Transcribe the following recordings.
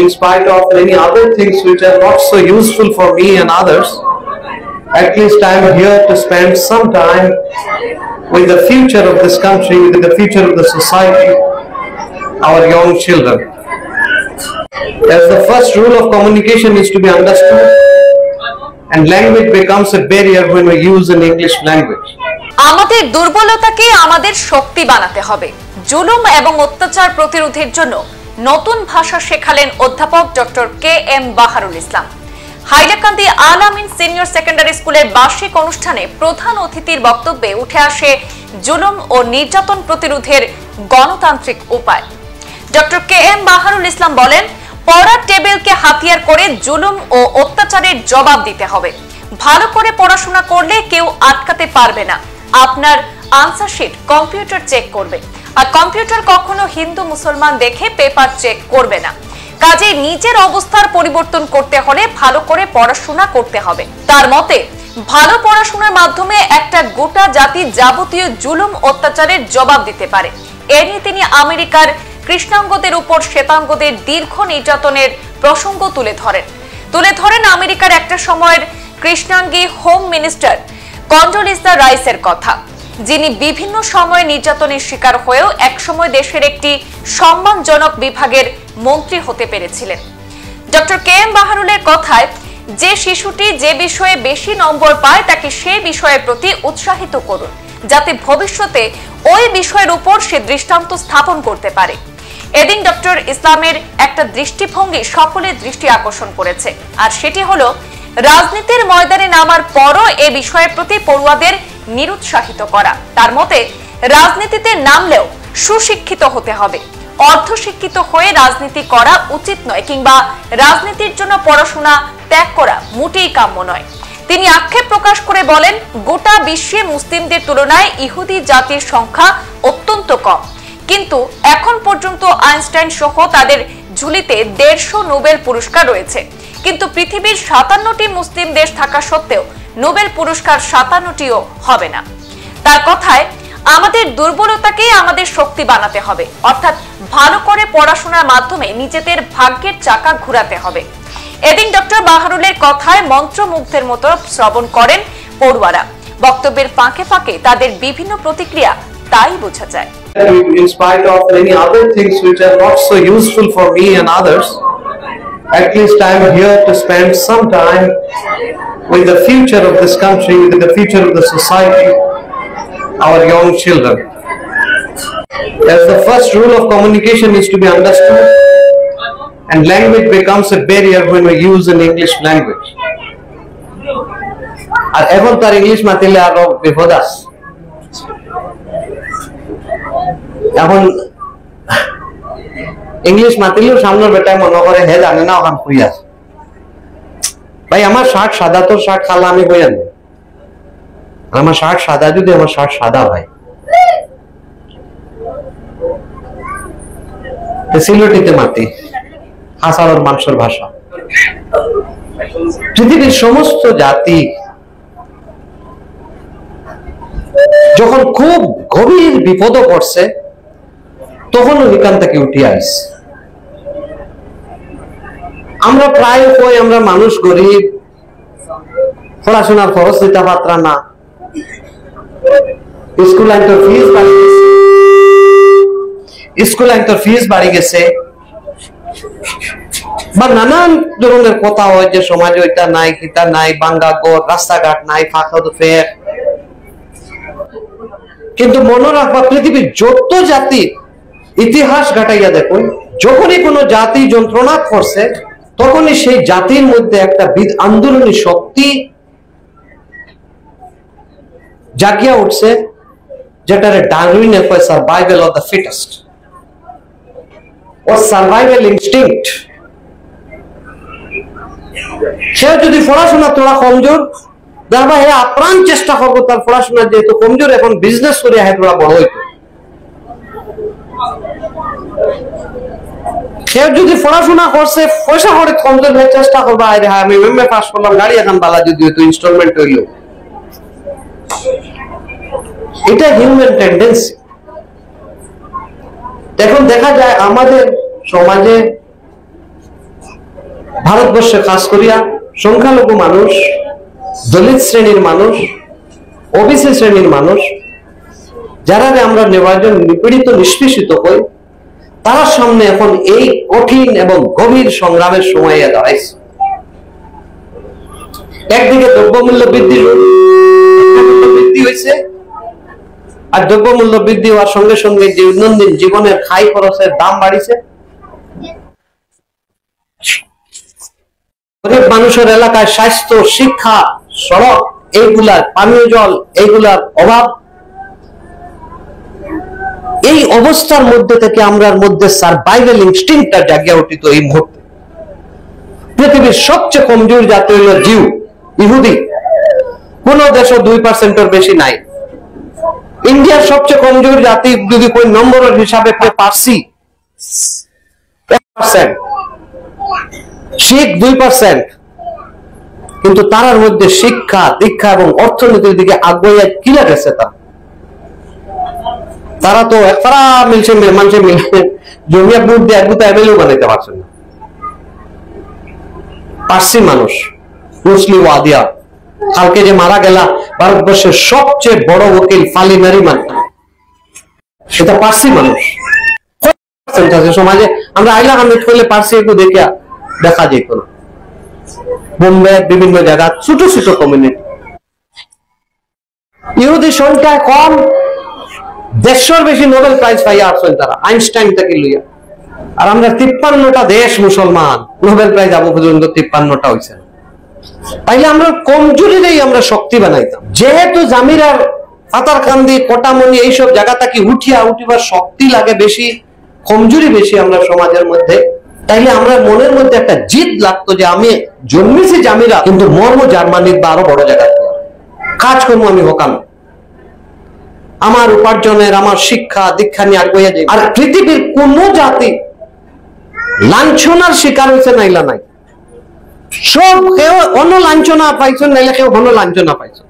in spite of many other things which are not so useful for me and others, at least I am here to spend some time with the future of this country, with the future of the society, our young children. As the first rule of communication is to be understood, and language becomes a barrier when we use an English language. আমাদের দুর্বলতাকে আমাদের শক্তি বানাতে হবে। জুলুম এবং অত্যাচার প্রতিরোধের জন্য নতুন ভাষা শেখালেন অধ্যাপক ডক্টর কে.এম. বাহারুল ইসলাম। হাইলাকান্দি আল আমিন সিনিয়র সেকেন্ডারি স্কুলের বার্ষিক অনুষ্ঠানে প্রধান অতিথির বক্তব্যে উঠে আসে জুলুম ও নির্যাতন প্রতিরোধের গণতান্ত্রিক উপায়। Doctor KM. বাহারুল ইসলাম বলেন, পড়ার টেবিলকে হাতিয়ার করে জুলুম ও অত্যাচারের জবাব দিতে হবে। ভালো করে পড়াশোনা করলে কেউ আটকাতে পারবে না। আপনার আনসার শিট কম্পিউটার চেক করবে, আর কম্পিউটার কখনো হিন্দু মুসলমান দেখে পেপার চেক করবে না। কাজে নিজের অবস্থার পরিবর্তন করতে হলে ভালো করে পড়াশোনা করতে হবে। তার মতে ভালো পড়াশোনার মাধ্যমে একটা গোটা জাতি যাবতীয় জুলুম অত্যাচারের জবাব দিতে পারে। এ নিয়ে তিনি আমেরিকার কৃষ্ণাঙ্গদের উপর শ্বেতাঙ্গদের দীর্ঘ নির্যাতনের প্রসঙ্গ তুলে ধরেন আমেরিকার একটা সময়ের কৃষ্ণাঙ্গী হোম মিনিস্টার কন্ডোলিজা রাইসের কথা, যিনি বিভিন্ন সময়ে নির্যাতনের শিকার হয়েও একসময় দেশের একটি সম্মানজনক বিভাগের মন্ত্রী হতে পেরেছিলেন। Doctor KM. বাহারুলের কথায়, যে শিশুটি যে বিষয়ে বেশি নম্বর পায় তাকে সেই বিষয়ের প্রতি উৎসাহিত করুন, যাতে ভবিষ্যতে ওই বিষয়ের উপর সে দৃষ্টান্ত স্থাপন করতে পারে। এদিন ডক্টর ইসলামের একটা দৃষ্টিভঙ্গি সকলের দৃষ্টি আকর্ষণ করেছে, আর সেটি হলো রাজনীতির ময়দানে নামার পরও এ বিষয়ের প্রতি পড়ুয়াদের নিরুৎসাহিত করা। তার মতে রাজনীতিতে নামলেও সুশিক্ষিত হতে হবে, অর্ধশিক্ষিত হয়ে রাজনীতি করা উচিত নয়, কিংবা রাজনীতির জন্য পড়াশোনা ত্যাগ করা মোটেই কাম্য নয়। তিনি আক্ষেপ প্রকাশ করে বলেন, গোটা বিশ্বে মুসলিমদের তুলনায় ইহুদি জাতির সংখ্যা অত্যন্ত কম, কিন্তু এখন পর্যন্ত আইনস্টাইন সহ তাদের ঝুলিতে 150 নোবেল পুরস্কার রয়েছে। কিন্তু পৃথিবীর 57টি মুসলিম দেশ থাকা সত্ত্বেও নোবেল পুরস্কার 57টিও হবে না। তার কথায়, আমাদের দুর্বলতাকে আমাদের শক্তি বানাতে হবে, অর্থাৎ ভালো করে পড়াশোনার মাধ্যমে নিজেদের ভাগ্যের চাকা ঘুরাতে হবে। এদিন ডক্টর বাহারুলের কথায় মন্ত্রমুগ্ধের মতো শ্রবণ করেন পড়ুয়ারা। বক্তব্যের ফাঁকে ফাঁকে তাদের বিভিন্ন প্রতিক্রিয়া তাই বোঝা যায়। In spite of many other things which are not so useful for me and others, at least I am here to spend some time with the future of this country, with the future of the society, our young children. As the first rule of communication is to be understood, and language becomes a barrier when we use an English language. আর এখন তার English মাতিলে আরো বিপদ আছে। এখন English মাতিলেও সামনের বেটায় মনে করে হে জানে না ওখান হই আছে। ভাই আমার শার্ট সাদা, তোর শার্ট কালা, আমি হই আনি। আমার শার্ট সাদা যদি আমার শার্ট সাদা ভাই। সিলেটিতে মাতি হাসানোর মানুষের ভাষা। পৃথিবীর সমস্ত জাতি যখন খুব গভীর বিপদে পড়ছে তখন ওইখান থেকে উঠে আসছে। আমরা প্রায় কই আমরা মানুষ গরিব, পড়াশোনার খরচ দিতে পাত্রা না, স্কুল আইন ফিস বাড়ি গেছে, বা নানান ধরনের কথা হয় যে সমাজে ওইটা নাই, কিতা নাই, বাঙ্গা ঘর, রাস্তাঘাট নাই, ফাঁকা ফের। কিন্তু মনে রাখবা, পৃথিবীর যত জাতি ইতিহাস ঘাটাইয়া দেখুন, যখনই কোনো জাতি যন্ত্রণা করছে তখনই সেই জাতির মধ্যে একটা আন্দোলনী শক্তি জাগিয়া উঠছে, যেটারে ডারউইনে কয় সার্ভাইভাল অফ দ্য ফিটেস্ট ও সার্ভাইভাল ইনস্টিংক্ট। সে যদি পড়াশোনা তোরা কমজোর, দেখবা হে আপ্রাণ চেষ্টা করবো তার পড়াশোনা যেহেতু কমজোর, এখন বিজনেস করে হে তোরা বড় হইতো। সে যদি পড়াশোনা করছে পয়সা করে কমজোর হয়ে চেষ্টা করবা, আরে হ্যাঁ আমি এমএ পাস করলাম, গাড়ি এখন বালা যদি হইতো, ইনস্টলমেন্ট হইল। এটা হিউম্যান টেন্ডেন্সি। এখন দেখা যায় আমাদের সমাজে ভারতবর্ষে খাস করিয়া সংখ্যালঘু মানুষ, দলিত শ্রেণীর মানুষ, ওবিসি শ্রেণীর মানুষ, যারা আমরা নির্বাচন নিপীড়িত নিষ্পেষিত হই, তার সামনে এখন এই কঠিন এবং গভীর সংগ্রামের সময় দাঁড়াইছে। একদিকে দ্রব্যমূল্য বৃদ্ধি হয়েছে, আর দ্রব্যমূল্য বৃদ্ধি হওয়ার সঙ্গে সঙ্গে যে দৈনন্দিন জীবনের খাই খরচের দাম বাড়িছে, গরিব মানুষের এলাকায় স্বাস্থ্য, শিক্ষা, সড়ক, এইগুলার পানীয় জল, এইগুলার অভাব। এই অবস্থার মধ্যে থেকে আমরার মধ্যে সার্ভাইভাল ইনস্টিংক্টটা জাগিয়ে উঠিত। এই মুহূর্তে পৃথিবীর সবচেয়ে কমজোর জাতি হল জিউ, ইহুদি। কোন দেশও 2%-এর বেশি নাই। ইন্ডিয়ার সবচেয়ে কমজোর জাতি যদি কোন নম্বরের হিসাবে পার্সি 1%, শিখ 2%, কিন্তু তার মধ্যে শিক্ষা, দীক্ষা এবং অর্থনীতির দিকে আগ্রহ কি লাগেছে তারা তো একরা মিলছে, মানুষের মিলছে জমিয়া বুট দিয়ে একগুতা এমএলএ বানাইতে পারছে না। পার্সি মানুষ, মুসলিম ওয়াদিয়া, কালকে যে মারা গেলা ভারতবর্ষের সবচেয়ে বড় ওকিল ফালি নারিমান, সেটা পার্সি মানুষ। সমাজে আমরা আইলা হামিদ করলে পার্সি একটু দেখা যেত না। বোম্বে বিভিন্ন জায়গা ছোট ছোট কমিউনিটি। ইহুদি সংখ্যায় কম, 150 বেশি নোবেল প্রাইজ পাইয়া আসছেন তারা, আইনস্টাইন থেকে লইয়া। আর আমরা 53টা দেশ মুসলমান, নোবেল প্রাইজ আবু পর্যন্ত 53টা হয়েছে। তাইলে আমরা কমজোরিরেই আমরা শক্তি বানাইতাম। যেহেতু জামিরার পাতারকান্দি, কোটামনি এইসব জায়গা থেকে উঠিবার শক্তি লাগে বেশি, কমজোরি বেশি আমরা সমাজের মধ্যে, তাইলে আমরা মনের মধ্যে একটা জিদ লাগতো যে আমি জন্মেছি জামিরা, কিন্তু মর্ম জার্মানির বা আরো বড় জায়গা কাজকর্ম আমি হকাম, আমার উপার্জনের, আমার শিক্ষা দীক্ষা নিয়ে আগুয়া যাই। আর পৃথিবীর কোন জাতি লাঞ্ছনার শিকার হয়েছে নাইলা নাই। সব কেউ অন্য লাঞ্ছনা পাইছেন, নাইলে কেউ অন্য লাঞ্ছনা পাইছেন।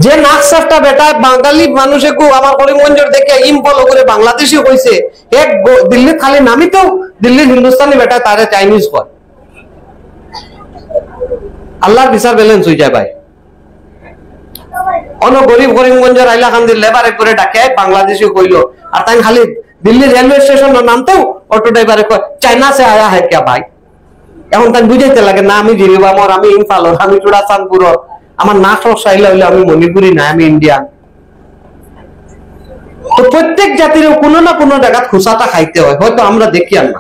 যে নাকসাফটা বেটা বাঙালি মানুষে আমার করিমগঞ্জের দেখে ইম ফলো করে বাংলাদেশি হয়েছে, এক দিল্লি খালি নামিতেও দিল্লির হিন্দুস্তানি বেটা তারে চাইনিজ কয়। আল্লাহর বিচার ব্যালেন্স হয়ে যায় ভাই। অন্য গরিব করিমগঞ্জের আইলাকান্দির লেবারে করে ডাকে বাংলাদেশি কইল, আর তাই খালি দিল্লি রেলওয়ে স্টেশন নামতেও অটো ড্রাইভারে কয় চাইনা সে আয়া হ্যাঁ ক্যা ভাই। এখন তাই বুঝাইতে লাগে না আমি জিরিবামর, আমি ইম্ফালর, আমি চূড়াচাঁদপুর, আমার নাক রসাইলা হইলে আমি মণিপুরি না, আমি ইন্ডিয়ান। তো প্রত্যেক জাতির কোনো না কোনো জায়গা খুসাটা খাইতে হয়, হয়তো আমরা দেখি আর না।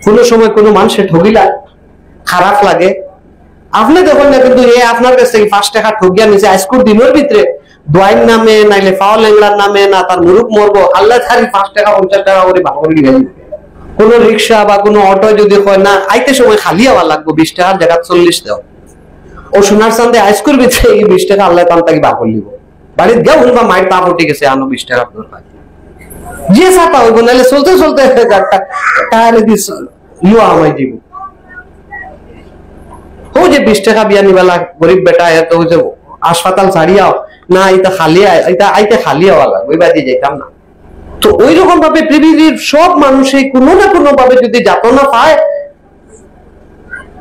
কোনো সময় কোনো মানুষে ঠগিলা খারাপ লাগে। আপনি দেখুন না, কিন্তু এ আপনার কাছ থেকে 5 টাকা ঠগিয়া নিছে আজকুর দিনের ভিতরে দোয়াইন নামে নাইলে ফাওয়াল লেংলার নামে না তার মুরুখ মরবো, আল্লাহ ছাড়ি 5 টাকা 50 টাকা করে ভাগ করে গেল। কোন রিক্সা বা কোনো অটো যদি হয় না আইতে সময় খালি আবার লাগবো 20 টাকার জায়গা 40 দেও, ও সোনার চান্দে আজকুর ভিতরে এই 20 টাকা আল্লাহ তান তাকে ভাগ করে লিব। বাড়িতে গেও শুনবা মায়ের তা উঠে গেছে, আনো 20 টাকা দরকার যে চাপা হইব, নাইলে চলতে চলতে টায়ারে দিস লুয়া আমায় দিব। ও যে 20 টাকা বিয়ানি वाला গরিব বেটা এত যে হাসপাতাল ছাড়িয়াও না, এটা খালি এটা আইতে খালি হওয়া ওই বাদি যাইতাম না। তো ওই রকম ভাবে পৃথিবীর সব মানুষই কোনো না কোনো ভাবে যদি যাতনা পায়,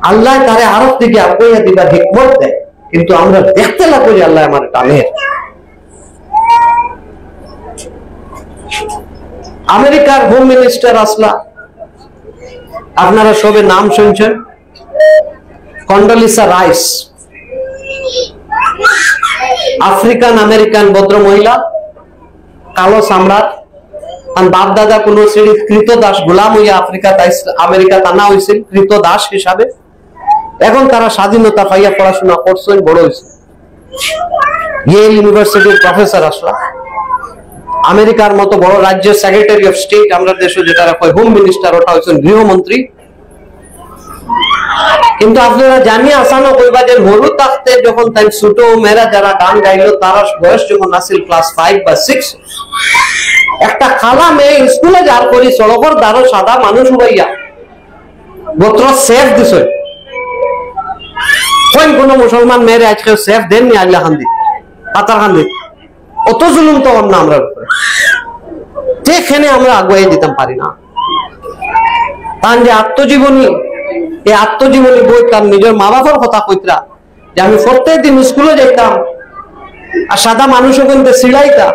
আল্লাহ তারে আরব থেকে আগুয়া দিবার হিকমত দেয়। কিন্তু আমরা দেখতে লাগবো যে আল্লাহ আমার টানে। আমেরিকার হোম মিনিস্টার আসলা, আপনারা সবে নাম শুনছেন, কন্ডোলিসা রাইস, আফ্রিকান আমেরিকান ভদ্র মহিলা, কালো সম্রাট, আর বাপ দাদা কোন শ্রেণীর কৃতদাস গোলাম হইয়া আমেরিকা টানা হয়েছিল কৃতদাস হিসাবে। এখন তারা স্বাধীনতা পাইয়া পড়াশোনা করছেন, বড় হয়েছে, ইয়েল ইউনিভার্সিটির প্রফেসর আসলা। আমেরিকার মতো বড় রাজ্যের সেক্রেটারি অফ স্টেট আমরা দেশে যেটা কয় হোম মিনিস্টার, ওটা হচ্ছেন গৃহমন্ত্রী। কিন্তু আপনারা জানিয়ে আসানো কইবা যে মরু তাকতে যখন তাই ছোট মেয়েরা যারা গান গাইলো তারা বয়স যখন আসছিল ক্লাস 5 বা 6, একটা খালা মেয়ে স্কুলে যার করি সড়কর দ্বারো সাদা মানুষ হইয়া গোত্র সেফ দিছে। কোন মুসলমান মেয়েরা আজকে সেফ দেননি আগলা খান্দি পাতার খান্দি, অত জুলুম তো না আমরা উপরে, যেখানে আমরা আগুয়াই দিতাম পারি না। তার যে আত্মজীবনী, এই আত্মজীবনী বই তার নিজের মা বাবার কথা কইতরা যে আমি প্রত্যেক দিন স্কুলে যাইতাম আর সাদা মানুষ কিন্তু সিলাইতা,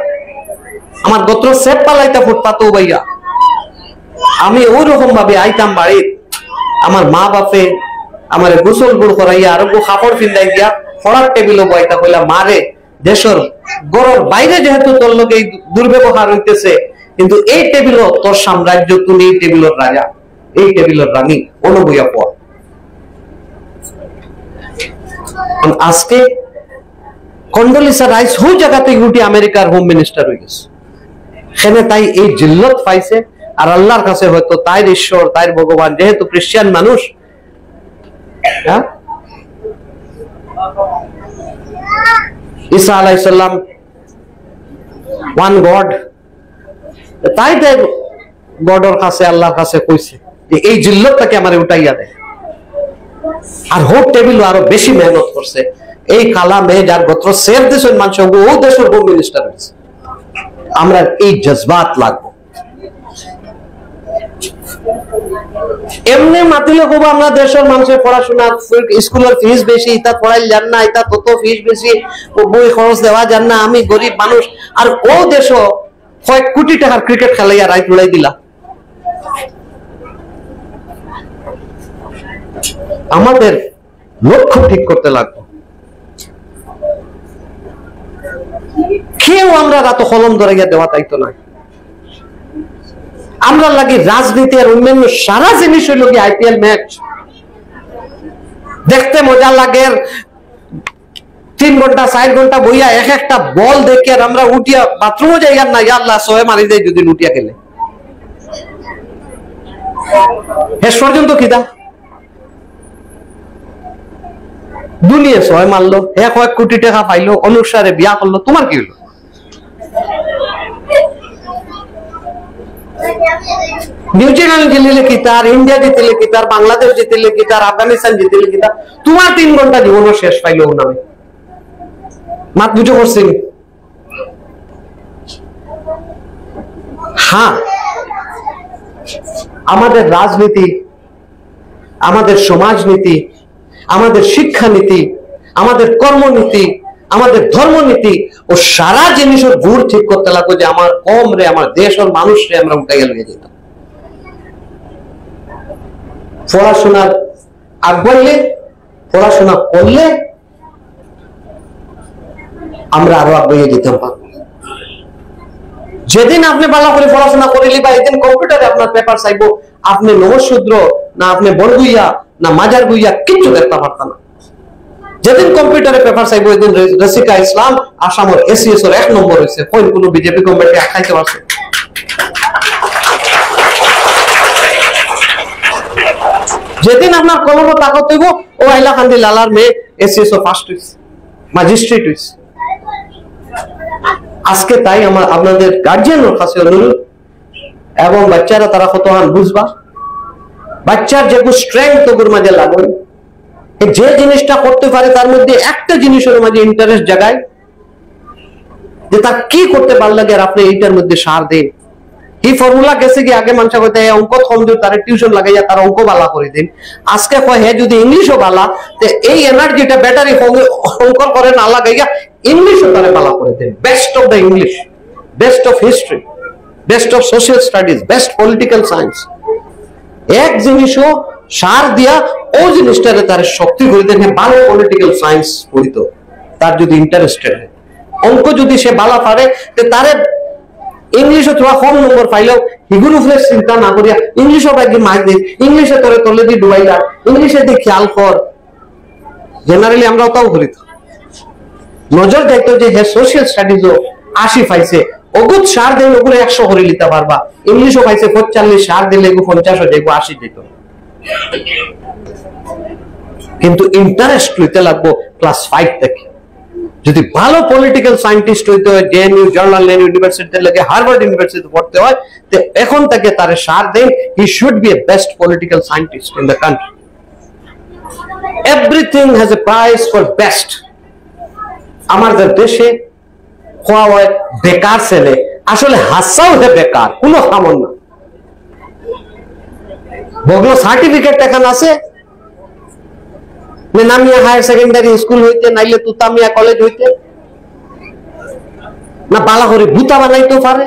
আমার গোত্র সেপ পালাইতা ফুটপাত ভাইয়া, আমি ওই রকম ভাবে আইতাম বাড়ি, আমার মা বাপে আমার গোসল গুড় করাইয়া আর কাপড় ফিন্দাই দিয়া পড়ার টেবিলও বইতা কইলা মারে দেশের গড়ের বাইরে যেহেতু তোর লোক এই দুর্ব্যবহার হইতেছে, কিন্তু এই টেবিলও তোর সাম্রাজ্য, তুমি এই টেবিলের রাজা, এই টেবিলের রানী, অনুবইয়া পড়। আজকে কন্ডোলিসা রাইস হু জায়গাতে উঠি আমেরিকার হোম মিনিস্টার হয়ে গেছে, সেখানে তাই এই জিল্লত পাইছে। আর আল্লাহর কাছে হয়তো তাই ঈশ্বর, তাই ভগবান, যেহেতু খ্রিস্টান মানুষ, ঈসা আলাইহিস সালাম ওয়ান গড, তাই গডের কাছে, আল্লাহর কাছে কইছে যে এই জিল্লতটাকে আমারে উঠাইয়া দেয়। আর হোক টেবিল আরো বেশি মেহনত করছে, এই কালামে যার গোত্র সেফ দেশের মানুষ ও দেশের হোম মিনিস্টার হয়েছে। আমরা এই জজবাত লাগবো। এমনি মাতিলে খুব আমরা দেশের মানুষের পড়াশোনা, স্কুলের ফিস বেশি, ইতা পড়াইল যান না, ইতা তত ফিস বেশি, বই খরচ দেওয়া যান না, আমি গরিব মানুষ। আর ও দেশ কয়েক কোটি টাকার ক্রিকেট খেলাইয়া রায় উড়াই দিলা। আমাদের লক্ষ্য ঠিক করতে লাগবে। কেউ আমরা রাত কলম ধরাইয়া দেওয়া তাইতো না। আমরা লাগি রাজনীতি আর অন্যান্য সারা জিনিস হইল কি আইপিএল ম্যাচ দেখতে মজা লাগে, 3 ঘন্টা 4 ঘন্টা বইয়া এক একটা বল দেখে আর আমরা উঠিয়া বাথরুমও যাইগার না, আল্লাহ সহে মারি যায় যদি উঠিয়া গেলে শেষ পর্যন্ত কিদা দুনিয়া সহে মারলো, হে কয়েক কোটি টাকা পাইলো, অনুসারে বিয়া করলো, তোমার কি হলো? নিউজিল্যান্ড জিতলে কি তার, ইন্ডিয়া জিতলে কি তার, বাংলাদেশ জিতলে কি তার, আফগানিস্তান জিতলে কি তার, তোমার 3 ঘন্টা জীবনও শেষ পাইলো ও নামে। মাত বুঝে করছি। হ্যাঁ, আমাদের রাজনীতি, আমাদের সমাজনীতি, আমাদের শিক্ষানীতি, আমাদের কর্মনীতি, আমাদের ধর্মনীতি ও সারা জিনিসের গুড় ঠিক করতে লাগবে যে আমার কম রে, আমার দেশের মানুষ রে আমরা উঠাইয়া লইয়া যেতাম। পড়াশোনা আগবাড়লে, পড়াশোনা করলে আমরা আরো আগাইয়া যেতে পারবো। যেদিন আপনি ভালো করে পড়াশোনা করিলি বা এদিন কম্পিউটারে আপনার পেপার চাইবো, আপনি নবশূদ্র না আপনি বড়গুইয়া না মাজার গুইয়া কিচ্ছু দেখতে পারতাম না। যেদিন কম্পিউটারে পেপার চাইবো এদিন রসিকা ইসলাম আসামের এসিএস এর 1 নম্বর হয়েছে, কোন বিজেপি গভর্নমেন্টে আখাইতে পারছে। যেদিন আপনার কলম তাকত হইব, ও হাইলাকান্দি লালার মেয়ে এসিএস ফার্স্ট হয়েছে, ম্যাজিস্ট্রেট হয়েছে। আজকে তাই আমার আপনাদের গার্জিয়ানের কাছে অনুরোধ, এবং বাচ্চারা তারা কত হান বুঝবা, বাচ্চার যে স্ট্রেংথ ওগুর মাঝে লাগবে, যে জিনিসটা করতে পারে তার মধ্যে একটা জিনিসের মাঝে ইন্টারেস্ট জাগায়, যে তার কি করতে ভালো লাগে আর আপনি এইটার মধ্যে সার দেন। এই ফর্মুলা গেছে কি আগে মানুষ কইতে অঙ্ক কমজোর, তার টিউশন লাগাইয়া তার অঙ্ক বালা করে দিন। আজকে কয় হে যদি ইংলিশও বালা, তো এই এনার্জিটা ব্যাটারি অঙ্ক করে না লাগাইয়া ইংলিশও তারে বালা করে দেন। Best of the English, best of history, best of social studies, best political science, এক জিনিসও সার দিয়া ও জিনিসটারে তার শক্তি করে দেন। ভালো পলিটিক্যাল সায়েন্স পড়িত, তার যদি ইন্টারেস্টেড হয়, অঙ্ক যদি সে বালা পারে, তারে ইংলিশে তোরা কম নম্বর পাইলেও হিগুর উপরে চিন্তা না করিয়া ইংলিশও বাকি মার্ক দিস, ইংলিশে তোরে তলে দিয়ে ডুবাইলা, ইংলিশে দিয়ে খেয়াল কর। জেনারেলি আমরা তাও করি, নজর দেখতো যে হে সোশ্যাল স্টাডিজও 80 পাইছে, অগুত সার দিলে ওগুলো 100 করে নিতে পারবা। ইংলিশও পাইছে 45, সার দিলে 50 হয়ে যাইব, 80 যেত। কিন্তু ইন্টারেস্ট লইতে লাগবো ক্লাস 5 থেকে। যদি ভালো পলিটিক্যাল সায়েন্টিস্ট হইতে হয়, জেএনইউ, জাওয়াহরলাল ইউনিভার্সিটিতে লাগে, হার্ভার্ড ইউনিভার্সিটিতে পড়তে হয়, তো এখন থেকে তারে সার দেন, he should be a best political scientist in the country. Everything has a price for best. আমাদের দেশে হওয়া হয় বেকার ছেলে, আসলে হাসাও হে বেকার, কোনো কামন না। বগলো সার্টিফিকেট এখন আছে নামিয়া হায়ার সেকেন্ডারি স্কুল হইতে নাইলে তুতামিয়া কলেজ হইতে না বালা করে ভূতা বানাইতে পারে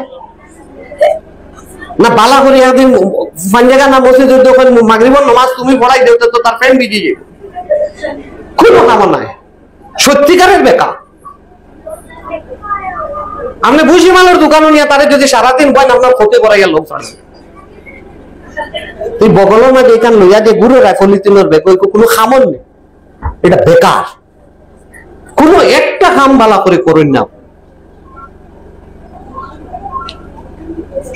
না বালা করে একদিন পাঞ্জাগা না মসজিদ যখন মাগরিবের নামাজ তুমি পড়াই দেও তো তার ফ্রেন্ড বিজি যাবে কোনো কাম নাই সত্যিকারের বেকার আপনি বুঝি মালের দোকানও নিয়ে তারে যদি সারাদিন বয় আপনার ক্ষতি করাইয়া লোক পারে তুই বগলের মাঝে এখান লইয়া যে ঘুরে রাখ পলিথিনের বেগ কোনো খামন নেই এটা বেকার কোনো একটা কাম বালা করে করুন না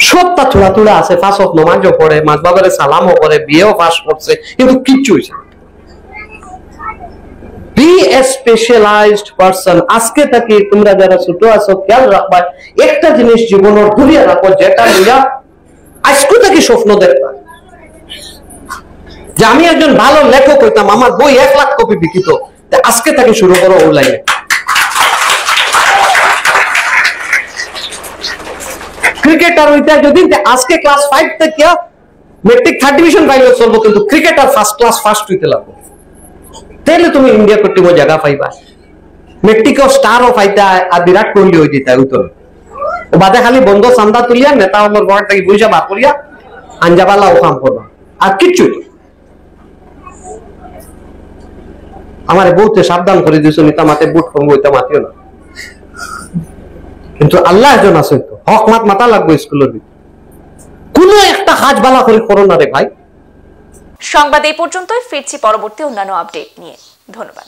সবটা থোড়া থোড়া আছে পাঁচ ওয়াক্ত নামাজও পড়ে মাঝ বাবারে সালামও করে বিয়েও পাস করছে কিন্তু কিচ্ছু হইছে বি এ স্পেশালাইজড পারসন আজকে থেকে তোমরা যারা ছোট আছো খেয়াল রাখবা একটা জিনিস জীবনের ধরিয়া রাখো যেটা লইয়া আজকে থেকে স্বপ্ন দেখবা যে আমি একজন ভালো লেখক হইতাম আমার বই 1 লাখ কপি বিকিত আজকে থেকে শুরু করো অনলাইনে ক্রিকেটার হইতে যদি আজকে ক্লাস 5 থেকে মেট্রিক 3rd ডিভিশন পাইলে চলবো কিন্তু ক্রিকেটার ফার্স্ট ক্লাস ফার্স্ট হইতে লাগবে তাহলে তুমি ইন্ডিয়া করতে জায়গা পাইবা মেট্রিক স্টার ও পাইতা আর বিরাট কোহলি হয়ে যেতে উত্তর বাদে খালি বন্ধ চান্দা তুলিয়া নেতা আমার ঘর থেকে পয়সা বার করিয়া আঞ্জাবালা ও কাম করবা আর কিচ্ছু আমার বউতে সাবধান করে দিয়েছো নিতা মাতে বুট কম হইতে মাতিও না কিন্তু আল্লাহ একজন আছে তো হক মাত মাথা লাগবে স্কুলের কোন একটা কাজ বালা করে করো না রে ভাই সংবাদ এই পর্যন্তই ফিরছি পরবর্তী অন্যান্য আপডেট নিয়ে ধন্যবাদ